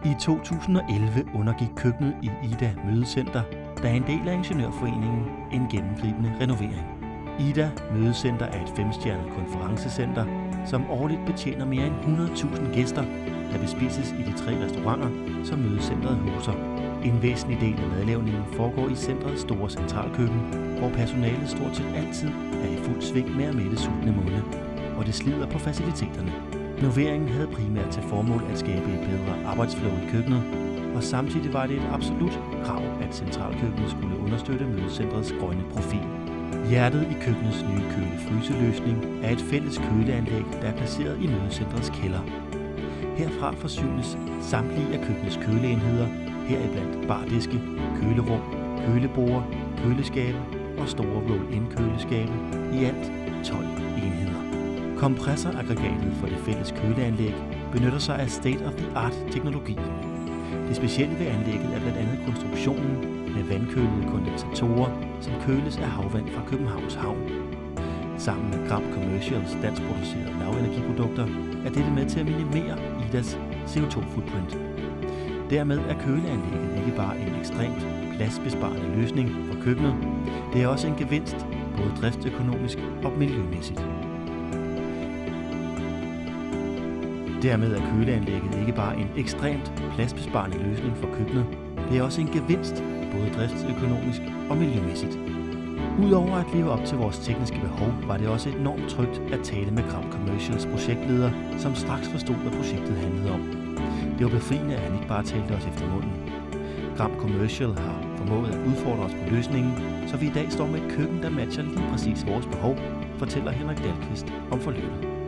I 2011 undergik køkkenet i Ida Mødecenter, der er en del af Ingeniørforeningen, en gennemgribende renovering. Ida Mødecenter er et 5-stjernet konferencecenter, som årligt betjener mere end 100.000 gæster, der bespises i de 3 restauranter, som mødecentret huser. En væsentlig del af madlavningen foregår i centrets store centralkøkken, hvor personalet stort set altid er i fuld sving med at mætte sultne munde, og det slider på faciliteterne. Renoveringen havde primært til formål at skabe et bedre arbejdsflow i køkkenet, og samtidig var det et absolut krav, at centralkøkkenet skulle understøtte mødecentrets grønne profil. Hjertet i køkkenets nye køle-fryseløsning er et fælles køleanlæg, der er placeret i mødecentrets kælder. Herfra forsynes samtlige af køkkenets køleenheder, heriblandt bardiske, kølerum, køleborde, køleskabe og store roll-in køleskabe, i alt 12 enheder. Kompressoraggregatet for det fælles køleanlæg benytter sig af state-of-the-art teknologi. Det specielle ved anlægget er blandt andet konstruktionen med vandkølede kondensatorer, som køles af havvand fra Københavns Havn. Sammen med Gram Commercials danskproducerede lavenergiprodukter er dette med til at minimere Idas CO2-footprint. Dermed er køleanlægget ikke bare en ekstremt pladsbesparende løsning for køkkenet, det er også en gevinst, både driftsøkonomisk og miljømæssigt. Dermed er køleanlægget ikke bare en ekstremt pladsbesparende løsning for køkkenet, det er også en gevinst, både driftsøkonomisk og miljømæssigt. Udover at leve op til vores tekniske behov, var det også enormt trygt at tale med Gram Commercials projektleder, som straks forstod, hvad projektet handlede om. Det var befriende, at han ikke bare talte os efter munden. Gram Commercial har formået at udfordre os på løsningen, så vi i dag står med et køkken, der matcher lige præcis vores behov, fortæller Henrik Dahlqvist om forløbet.